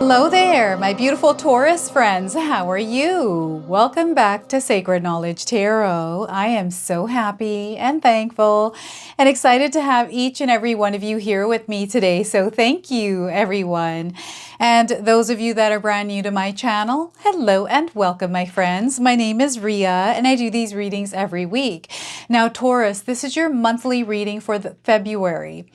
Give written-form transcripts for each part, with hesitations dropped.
Hello there, my beautiful Taurus friends. How are you? Welcome back to Sacred Knowledge Tarot. I am so happy and thankful and excited to have each and every one of you here with me today. So thank you, everyone. And those of you that are brand new to my channel, hello and welcome, my friends. My name is Ria and I do these readings every week. Now, Taurus, this is your monthly reading for February.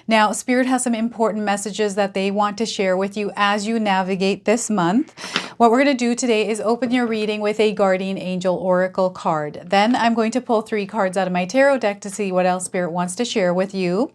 Now, Spirit has some important messages that they want to share with you as you navigate this month. What we're going to do today is open your reading with a Guardian Angel Oracle card. Then I'm going to pull 3 cards out of my tarot deck to see what else Spirit wants to share with you.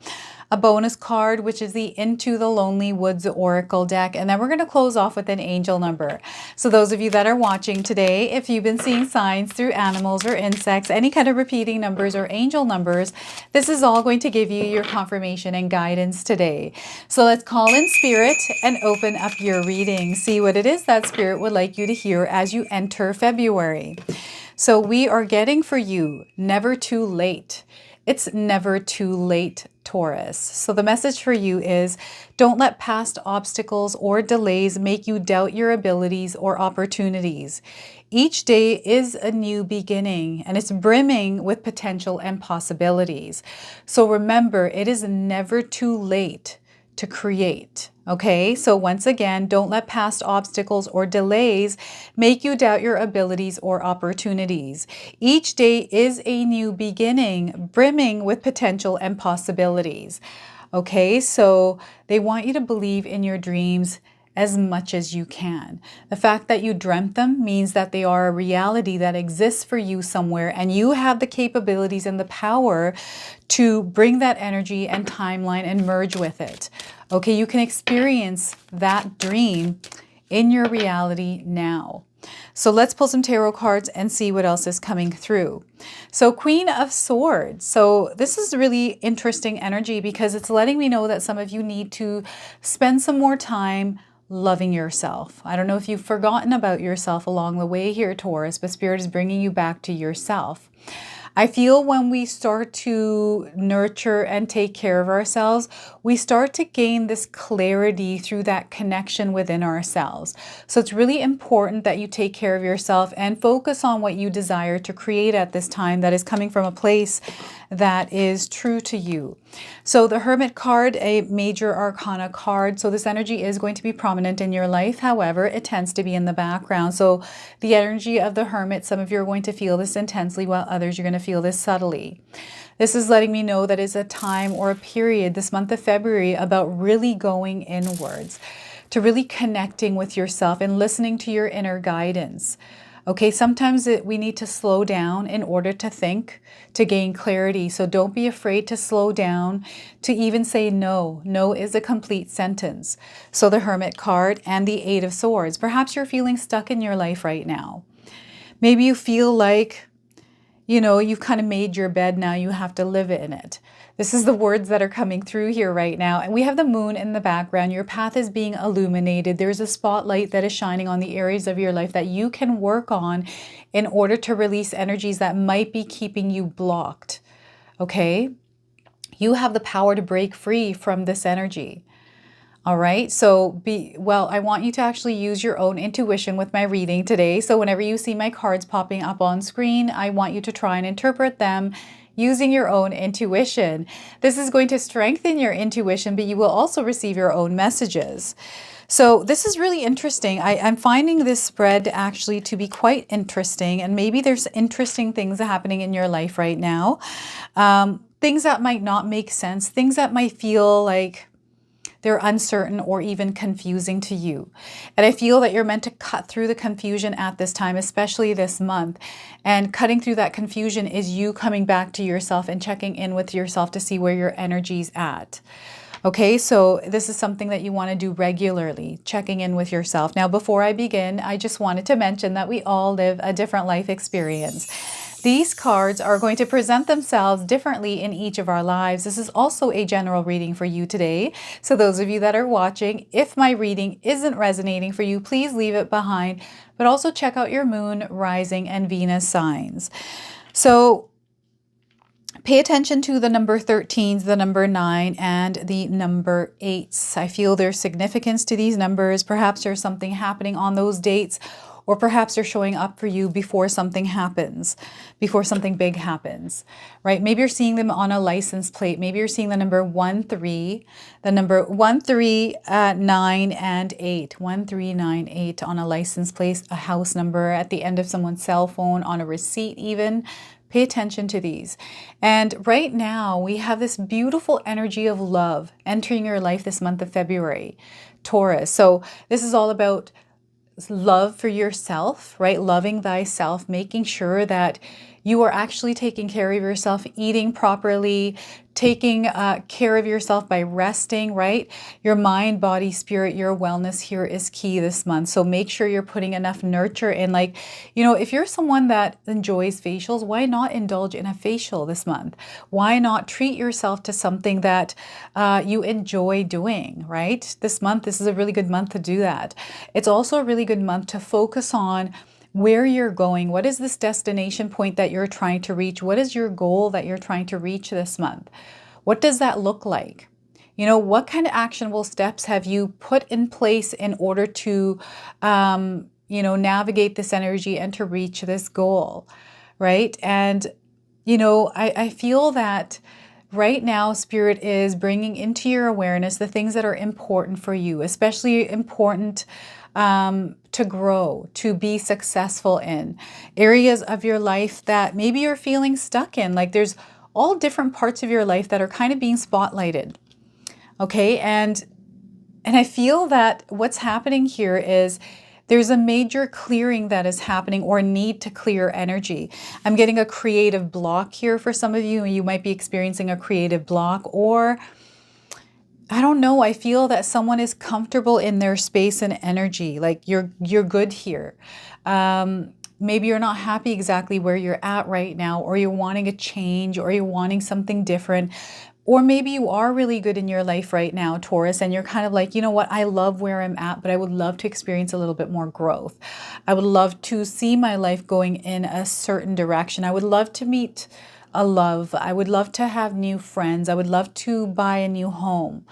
A bonus card, which is the Into the Lonely Woods Oracle deck. And then we're going to close off with an angel number. So those of you that are watching today, if you've been seeing signs through animals or insects, any kind of repeating numbers or angel numbers, this is all going to give you your confirmation and guidance today. So let's call in Spirit and open up your reading. See what it is that Spirit would like you to hear as you enter February. So we are getting for you, never too late. It's never too late, Taurus. So the message for you is, don't let past obstacles or delays make you doubt your abilities or opportunities. Each day is a new beginning and it's brimming with potential and possibilities. So remember, it is never too late to create. Okay, so once again, don't let past obstacles or delays make you doubt your abilities or opportunities. Each day is a new beginning, brimming with potential and possibilities. Okay, so they want you to believe in your dreams as much as you can. The fact that you dreamt them means that they are a reality that exists for you somewhere, and you have the capabilities and the power to bring that energy and timeline and merge with it. Okay, you can experience that dream in your reality now. So let's pull some tarot cards and see what else is coming through. So Queen of Swords. So this is really interesting energy because it's letting me know that some of you need to spend some more time loving yourself. I don't know if you've forgotten about yourself along the way here, Taurus, but Spirit is bringing you back to yourself. I feel when we start to nurture and take care of ourselves, we start to gain this clarity through that connection within ourselves. So it's really important that you take care of yourself and focus on what you desire to create at this time that is coming from a place that is true to you. So the Hermit card, a major arcana card. So this energy is going to be prominent in your life. However, it tends to be in the background. So the energy of the Hermit, some of you are going to feel this intensely, while others you're going to feel this subtly. This is letting me know that it's a time or a period, this month of February, about really going inwards, to really connecting with yourself and listening to your inner guidance. Okay, sometimes we need to slow down in order to think, to gain clarity. So don't be afraid to slow down, to even say no. No is a complete sentence. So the Hermit card and the 8 of Swords. Perhaps you're feeling stuck in your life right now. Maybe you feel like, you know, you've kind of made your bed, now you have to live in it. This is the words that are coming through here right now. And we have the moon in the background. Your path is being illuminated. There's a spotlight that is shining on the areas of your life that you can work on in order to release energies that might be keeping you blocked. Okay? You have the power to break free from this energy. All right, so I want you to actually use your own intuition with my reading today. So whenever you see my cards popping up on screen, I want you to try and interpret them using your own intuition. This is going to strengthen your intuition, but you will also receive your own messages. So this is really interesting. I'm finding this spread actually to be quite interesting, and maybe there's interesting things happening in your life right now. Things that might not make sense, things that might feel like they're uncertain or even confusing to you. And I feel that you're meant to cut through the confusion at this time, especially this month. And cutting through that confusion is you coming back to yourself and checking in with yourself to see where your energy's at. Okay, so this is something that you want to do regularly, checking in with yourself. Now, before I begin, I just wanted to mention that we all live a different life experience. These cards are going to present themselves differently in each of our lives. This is also a general reading for you today. So those of you that are watching, if my reading isn't resonating for you, please leave it behind, but also check out your moon, rising, and Venus signs. So Pay attention to the number 13s, the number 9, and the number 8s. I feel there's significance to these numbers. Perhaps there's something happening on those dates, or perhaps they're showing up for you before something happens, before something big happens, right? Maybe you're seeing them on a license plate. Maybe you're seeing the number 13, the number 9, and 8. 1398 on a license plate, a house number at the end of someone's cell phone, on a receipt even. Pay attention to these. And right now we have this beautiful energy of love entering your life this month of February, Taurus. So this is all about love for yourself, right? Loving thyself, making sure that you are actually taking care of yourself, eating properly, taking care of yourself by resting, right? Your mind, body, spirit, your wellness here is key this month. So make sure you're putting enough nurture in. Like, you know, if you're someone that enjoys facials, why not indulge in a facial this month? Why not treat yourself to something that you enjoy doing, right? This month, this is a really good month to do that. It's also a really good month to focus on where you're going. What is this destination point that you're trying to reach? What is your goal that you're trying to reach this month? What does that look like? You know, what kind of actionable steps have you put in place in order to, you know, navigate this energy and to reach this goal, right? And, you know, I feel that right now, Spirit is bringing into your awareness the things that are important for you, especially important to grow, to be successful in. Areas of your life that maybe you're feeling stuck in. Like there's all different parts of your life that are kind of being spotlighted. Okay, and I feel that what's happening here is there's a major clearing that is happening, or need to clear energy. I'm getting a creative block here for some of you. You might be experiencing a creative block, or I don't know, I feel that someone is comfortable in their space and energy. Like you're good here. Maybe you're not happy exactly where you're at right now, or you're wanting a change, or you're wanting something different. Or maybe you are really good in your life right now, Taurus, and you're kind of like, you know what, I love where I'm at, but I would love to experience a little bit more growth. I would love to see my life going in a certain direction. I would love to meet a love. I would love to have new friends. I would love to buy a new home.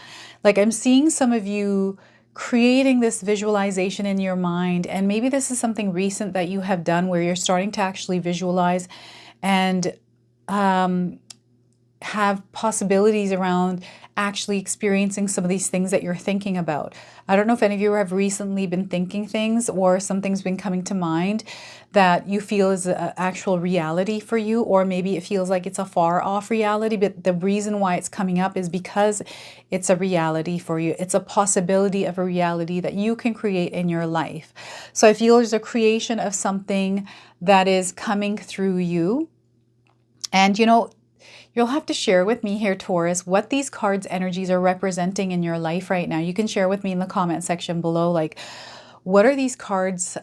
Like I'm seeing some of you creating this visualization in your mind, and maybe this is something recent that you have done where you're starting to actually visualize and have possibilities around actually experiencing some of these things that you're thinking about. I don't know if any of you have recently been thinking things, or something's been coming to mind that you feel is an actual reality for you, or maybe it feels like it's a far off reality, but the reason why it's coming up is because it's a reality for you. It's a possibility of a reality that you can create in your life. So I feel there's a creation of something that is coming through you. And you know, you'll have to share with me here, Taurus, what these cards' energies are representing in your life right now. You can share with me in the comment section below, like, what are these cards'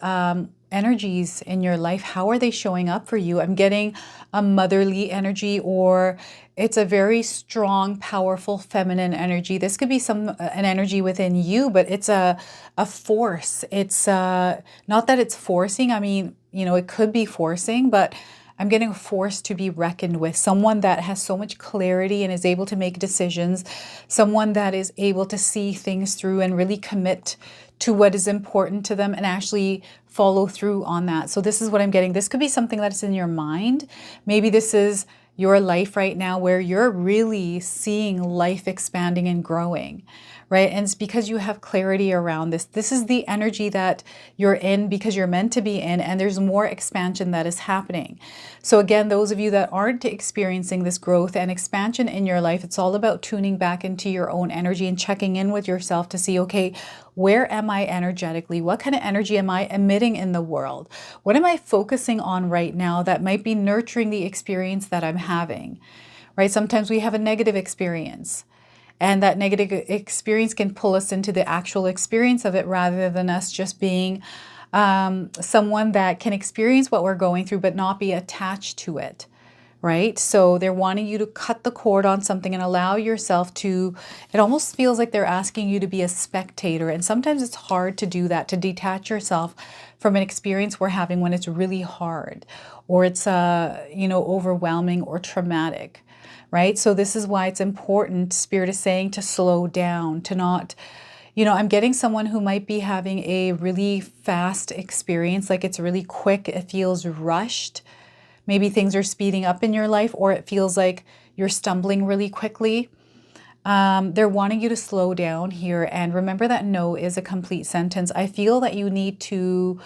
energies in your life? How are they showing up for you? I'm getting a motherly energy, or it's a very strong, powerful, feminine energy. This could be an energy within you, but it's a force. It's not that it's forcing. I mean, you know, it could be forcing, but I'm getting a force to be reckoned with, someone that has so much clarity and is able to make decisions, someone that is able to see things through and really commit to what is important to them and actually follow through on that. So this is what I'm getting. This could be something that's in your mind. Maybe this is your life right now where you're really seeing life expanding and growing, right? And it's because you have clarity around this. This is the energy that you're in because you're meant to be in, and there's more expansion that is happening. So again, those of you that aren't experiencing this growth and expansion in your life, it's all about tuning back into your own energy and checking in with yourself to see, okay, where am I energetically? What kind of energy am I emitting in the world? What am I focusing on right now that might be nurturing the experience that I'm having, right? Sometimes we have a negative experience, and that negative experience can pull us into the actual experience of it rather than us just being someone that can experience what we're going through but not be attached to it, right? So they're wanting you to cut the cord on something and allow yourself to, it almost feels like they're asking you to be a spectator. And sometimes it's hard to do that, to detach yourself from an experience we're having when it's really hard, or it's, you know, overwhelming or traumatic. right? So this is why it's important, Spirit is saying, to slow down, to not, I'm getting someone who might be having a really fast experience, like it's really quick, it feels rushed. Maybe things are speeding up in your life, or it feels like you're stumbling really quickly. They're wanting you to slow down here. And remember that no is a complete sentence. I feel that you need to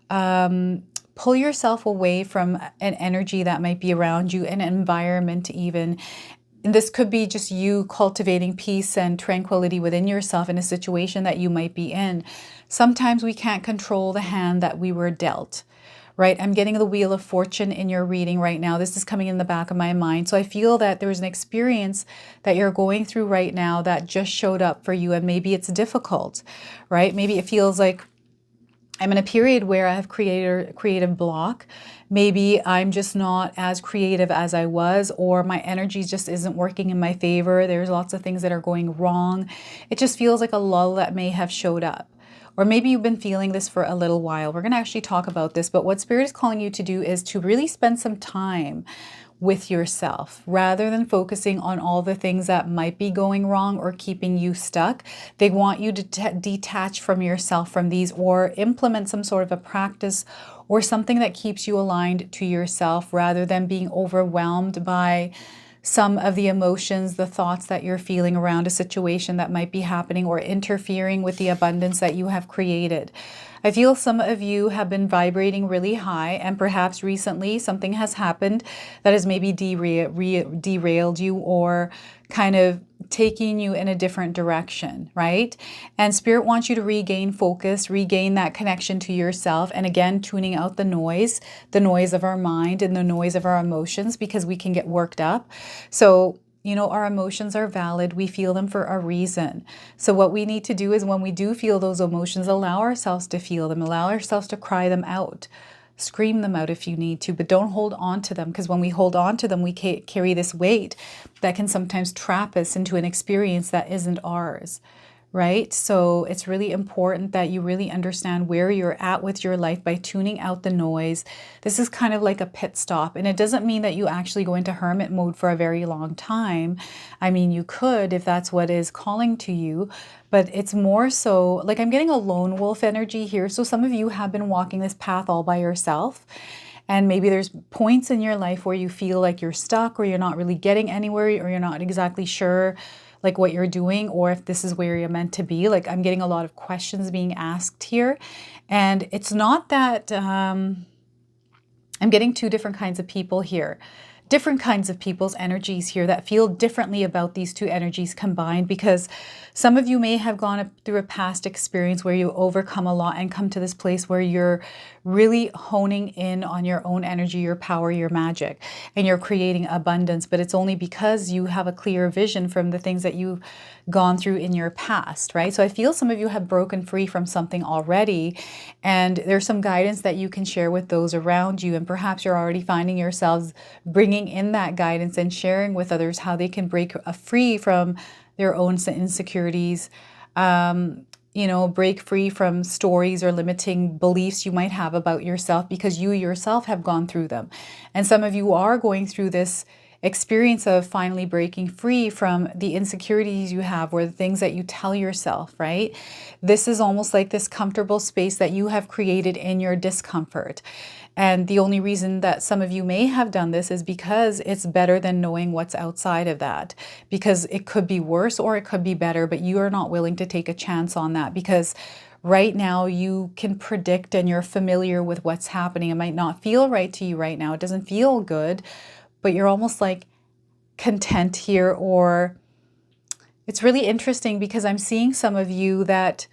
pull yourself away from an energy that might be around you, an environment even. And this could be just you cultivating peace and tranquility within yourself in a situation that you might be in. Sometimes we can't control the hand that we were dealt, right? I'm getting the Wheel of Fortune in your reading right now. This is coming in the back of my mind. So I feel that there was an experience that you're going through right now that just showed up for you, and maybe it's difficult, right? Maybe it feels like I'm in a period where I have creative block. Maybe I'm just not as creative as I was, or my energy just isn't working in my favor. There's lots of things that are going wrong. It just feels like a lull that may have showed up. Or maybe you've been feeling this for a little while. We're going to actually talk about this, but what Spirit is calling you to do is to really spend some time with yourself rather than focusing on all the things that might be going wrong or keeping you stuck. They want you to detach from yourself from these, or implement some sort of a practice or something that keeps you aligned to yourself rather than being overwhelmed by some of the emotions, the thoughts that you're feeling around a situation that might be happening, or interfering with the abundance that you have created. I feel some of you have been vibrating really high, and perhaps recently something has happened that has maybe derailed you, or kind of taking you in a different direction, right? And Spirit wants you to regain focus, regain that connection to yourself, and again, tuning out the noise of our mind and the noise of our emotions, because we can get worked up. So our emotions are valid. We feel them for a reason. So what we need to do is, when we do feel those emotions, allow ourselves to feel them, allow ourselves to cry them out, scream them out if you need to, but don't hold on to them, because when we hold on to them, we carry this weight that can sometimes trap us into an experience that isn't ours. Right? So it's really important that you really understand where you're at with your life by tuning out the noise. This is kind of like a pit stop, and it doesn't mean that you actually go into hermit mode for a very long time. I mean, you could if that's what is calling to you, but it's more so like I'm getting a lone wolf energy here. So some of you have been walking this path all by yourself. And maybe there's points in your life where you feel like you're stuck, or you're not really getting anywhere, or you're not exactly sure like what you're doing, or if this is where you're meant to be. Like I'm getting a lot of questions being asked here. And it's not that I'm getting two different kinds of people here. Different kinds of people's energies here that feel differently about these two energies combined, because some of you may have gone through a past experience where you overcome a lot and come to this place where you're really honing in on your own energy, your power, your magic, and you're creating abundance. But it's only because you have a clear vision from the things that you've gone through in your past, right? So I feel some of you have broken free from something already, and there's some guidance that you can share with those around you. And perhaps you're already finding yourselves bringing in that guidance and sharing with others how they can break free from their own insecurities, break free from stories or limiting beliefs you might have about yourself, because you yourself have gone through them. And some of you are going through this experience of finally breaking free from the insecurities you have, or the things that you tell yourself, right? This is almost like this comfortable space that you have created in your discomfort. And the only reason that some of you may have done this is because it's better than knowing what's outside of that, because it could be worse or it could be better, but you are not willing to take a chance on that, because right now you can predict and you're familiar with what's happening. It might not feel right to you right now. It doesn't feel good, but you're almost like content here. Or it's really interesting because I'm seeing some of you that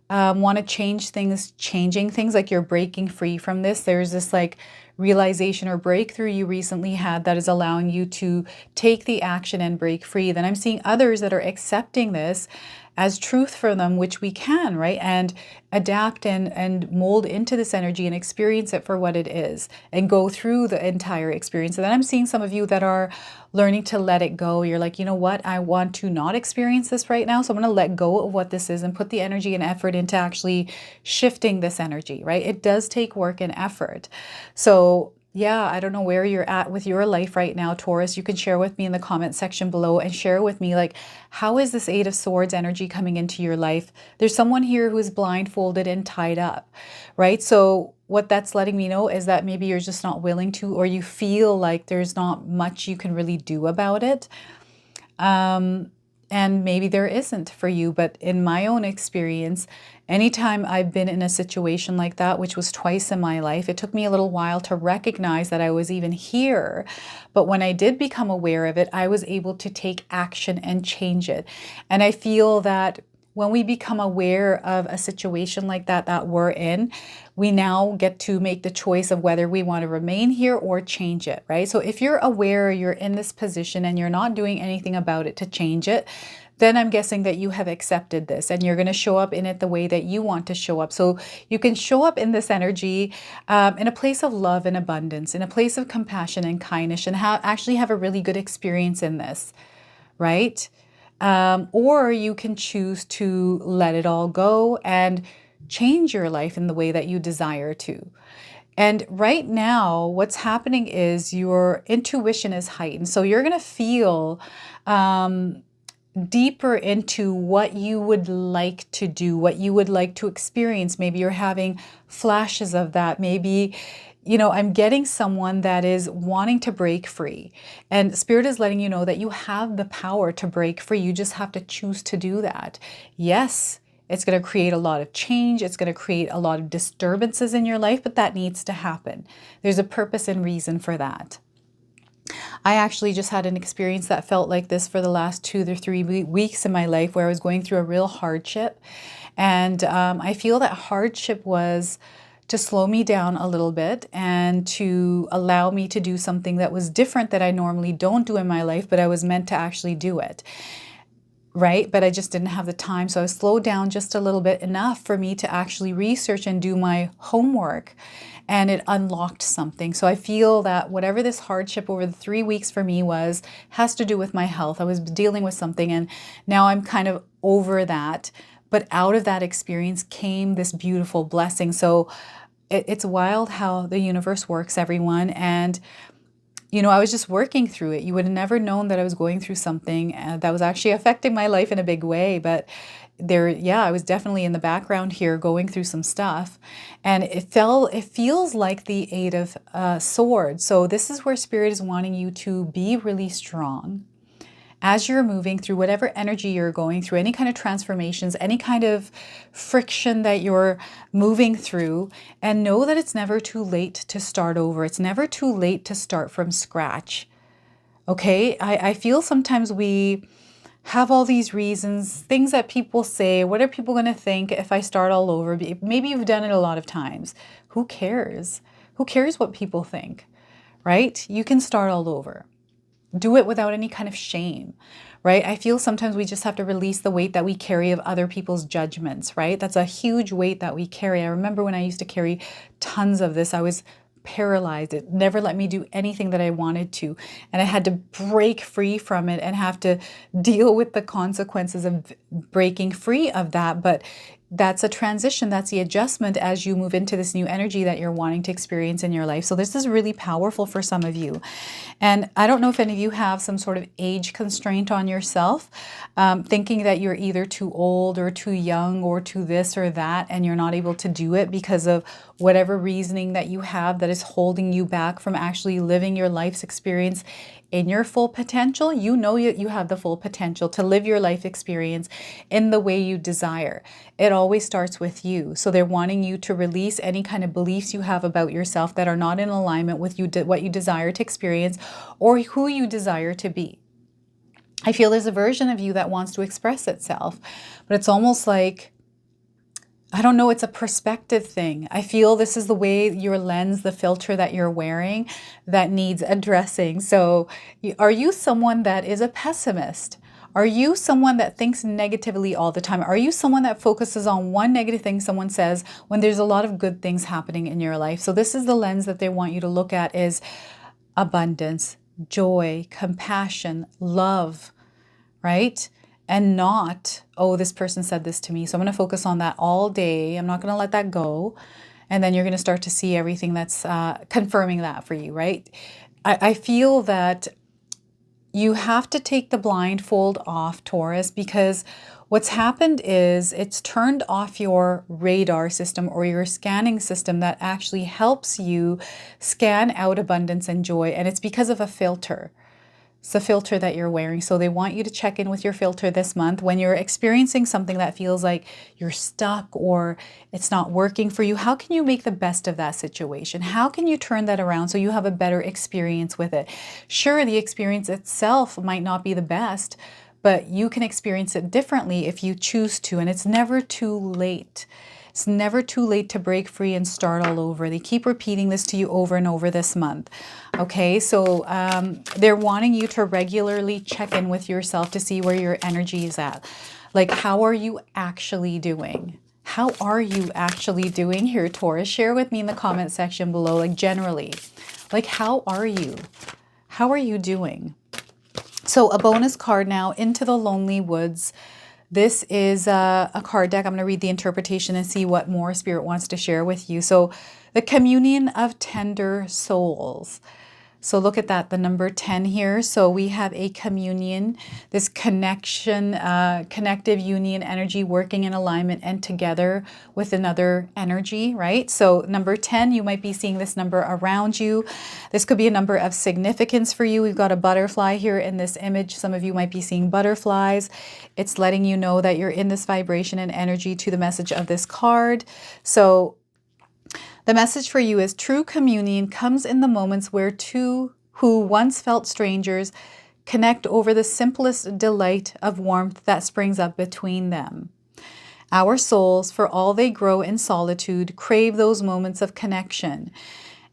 want to change things, changing things, like you're breaking free from this. There's this like realization or breakthrough you recently had that is allowing you to take the action and break free. Then I'm seeing others that are accepting this as truth for them, which we can, right? And adapt and mold into this energy and experience it for what it is and go through the entire experience. And then I'm seeing some of you that are learning to let it go. You're like, you know what? I want to not experience this right now. So I'm going to let go of what this is and put the energy and effort into actually shifting this energy, right? It does take work and effort. So Yeah, I don't know where you're at with your life right now, Taurus. You can share with me in the comment section below and share with me, like, how is this Eight of Swords energy coming into your life? There's someone here who is blindfolded and tied up, right? So what that's letting me know is that maybe you're just not willing to, or you feel like there's not much you can really do about it. And maybe there isn't for you, but in my own experience, anytime I've been in a situation like that, which was twice in my life, it took me a little while to recognize that I was even here. But when I did become aware of it, I was able to take action and change it. And I feel that when we become aware of a situation like that we're in, we now get to make the choice of whether we want to remain here or change it, right? So if you're aware you're in this position and you're not doing anything about it to change it, then I'm guessing that you have accepted this and you're going to show up in it the way that you want to show up. So you can show up in this energy in a place of love and abundance, in a place of compassion and kindness, and actually have a really good experience in this, right? Or you can choose to let it all go and change your life in the way that you desire to. And right now, what's happening is your intuition is heightened. So you're going to feel deeper into what you would like to do, what you would like to experience. Maybe you're having flashes of that. Maybe, you know, I'm getting someone that is wanting to break free. And Spirit is letting you know that you have the power to break free. You just have to choose to do that. Yes, it's going to create a lot of change. It's going to create a lot of disturbances in your life, but that needs to happen. There's a purpose and reason for that. I actually just had an experience that felt like this for the last 2 to 3 weeks in my life, where I was going through a real hardship. And I feel that hardship was to slow me down a little bit and to allow me to do something that was different that I normally don't do in my life, but I was meant to actually do it. Right? But I just didn't have the time. So I slowed down just a little bit, enough for me to actually research and do my homework. And it unlocked something. So I feel that whatever this hardship over the 3 weeks for me has to do with my health. I was dealing with something and now I'm kind of over that. But out of that experience came this beautiful blessing. So it's wild how the universe works, everyone. And you know, I was just working through it. You would have never known that I was going through something that was actually affecting my life in a big way. But I was definitely in the background here going through some stuff. And it feels like the Eight of Swords. So this is where Spirit is wanting you to be really strong as you're moving through whatever energy you're going through, any kind of transformations, any kind of friction that you're moving through, and know that it's never too late to start over. It's never too late to start from scratch. Okay? I feel sometimes we have all these reasons, things that people say. What are people going to think if I start all over? Maybe you've done it a lot of times. Who cares? Who cares what people think, right? You can start all over. Do it without any kind of shame, right? I feel sometimes we just have to release the weight that we carry of other people's judgments, right? That's a huge weight that we carry. I remember when I used to carry tons of this, I was paralyzed. It never let me do anything that I wanted to. And I had to break free from it and have to deal with the consequences of breaking free of that. But that's a transition. That's the adjustment as you move into this new energy that you're wanting to experience in your life. So this is really powerful for some of you. And I don't know if any of you have some sort of age constraint on yourself, thinking that you're either too old or too young or too this or that, and you're not able to do it because of whatever reasoning that you have that is holding you back from actually living your life's experience in your full potential. You know you have the full potential to live your life experience in the way you desire. It always starts with you. So they're wanting you to release any kind of beliefs you have about yourself that are not in alignment with what you desire to experience or who you desire to be. I feel there's a version of you that wants to express itself, but it's almost like, I don't know, it's a perspective thing. I feel this is the way your lens, the filter that you're wearing, that needs addressing. So are you someone that is a pessimist? Are you someone that thinks negatively all the time? Are you someone that focuses on one negative thing someone says when there's a lot of good things happening in your life? So this is the lens that they want you to look at, is abundance, joy, compassion, love, right? And not, oh, this person said this to me, so I'm going to focus on that all day. I'm not going to let that go. And then you're going to start to see everything that's confirming that for you, right? I feel that you have to take the blindfold off, Taurus, because what's happened is it's turned off your radar system or your scanning system that actually helps you scan out abundance and joy. And it's because of a filter. It's the filter that you're wearing. So they want you to check in with your filter this month when you're experiencing something that feels like you're stuck or it's not working for you. How can you make the best of that situation? How can you turn that around so you have a better experience with it? Sure, the experience itself might not be the best, but you can experience it differently if you choose to, and it's never too late. It's never too late to break free and start all over. They keep repeating this to you over and over this month. Okay, so they're wanting you to regularly check in with yourself to see where your energy is at. Like, how are you actually doing? How are you actually doing here, Taurus? Share with me in the comment section below, like generally. Like, how are you? How are you doing? So a bonus card now, Into the Lonely Woods. This is a card deck. I'm going to read the interpretation and see what more Spirit wants to share with you. So the communion of tender souls. So look at that, the number 10 here. So we have a communion, this connection, connective union energy working in alignment and together with another energy, right? So number 10, you might be seeing this number around you. This could be a number of significance for you. We've got a butterfly here in this image. Some of you might be seeing butterflies. It's letting you know that you're in this vibration and energy to the message of this card. So the message for you is true communion comes in the moments where two who once felt strangers connect over the simplest delight of warmth that springs up between them. Our souls, for all they grow in solitude, crave those moments of connection.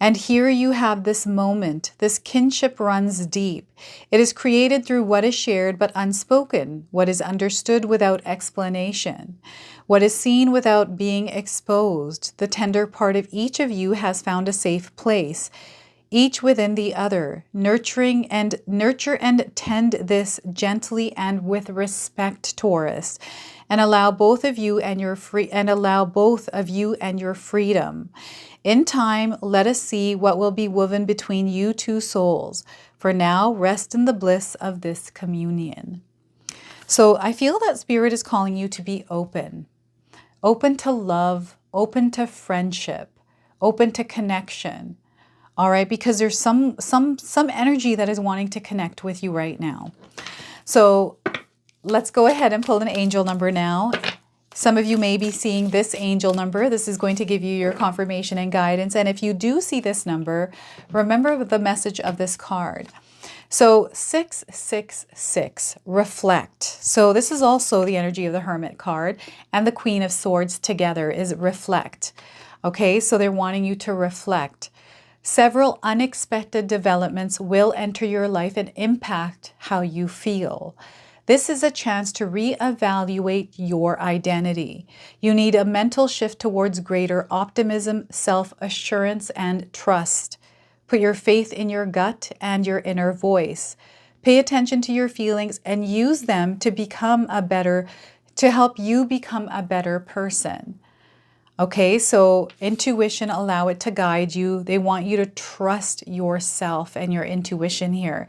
And here you have this moment. This kinship runs deep. It is created through what is shared but unspoken, what is understood without explanation, what is seen without being exposed. The tender part of each of you has found a safe place, each within the other. Nurture and tend this gently and with respect, Taurus, and allow both of you and your freedom. In time, let us see what will be woven between you two souls. For now, rest in the bliss of this communion. So I feel that Spirit is calling you to be open. Open to love, open to friendship, open to connection. All right, because there's some energy that is wanting to connect with you right now. So let's go ahead and pull an angel number now. Some of you may be seeing this angel number. This is going to give you your confirmation and guidance. And if you do see this number, remember the message of this card. So 666, reflect. So this is also the energy of the Hermit card and the Queen of Swords together is reflect. Okay, so they're wanting you to reflect. Several unexpected developments will enter your life and impact how you feel. This is a chance to reevaluate your identity. You need a mental shift towards greater optimism, self-assurance, and trust. Put your faith in your gut and your inner voice. Pay attention to your feelings and use them to help you become a better person. Okay, so intuition, allow it to guide you. They want you to trust yourself and your intuition here.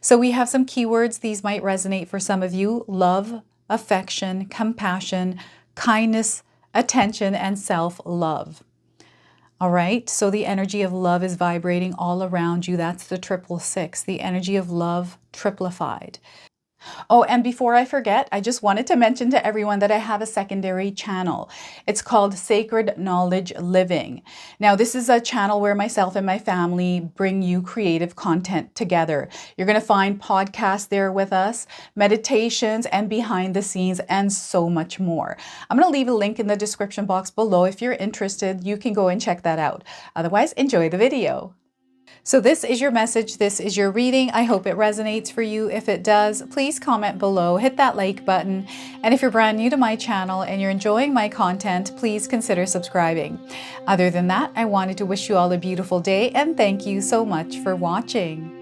So we have some keywords. These might resonate for some of you. Love, affection, compassion, kindness, attention, and self-love. All right, so the energy of love is vibrating all around you. That's the 666, the energy of love triplified. Oh, and before I forget, I just wanted to mention to everyone that I have a secondary channel. It's called Sacred Knowledge Living. Now, this is a channel where myself and my family bring you creative content together. You're going to find podcasts there with us, meditations, and behind the scenes, and so much more. I'm going to leave a link in the description box below. If you're interested, you can go and check that out. Otherwise, enjoy the video. So this is your message. This is your reading. I hope it resonates for you. If it does, please comment below, hit that like button. And if you're brand new to my channel and you're enjoying my content, please consider subscribing. Other than that, I wanted to wish you all a beautiful day and thank you so much for watching.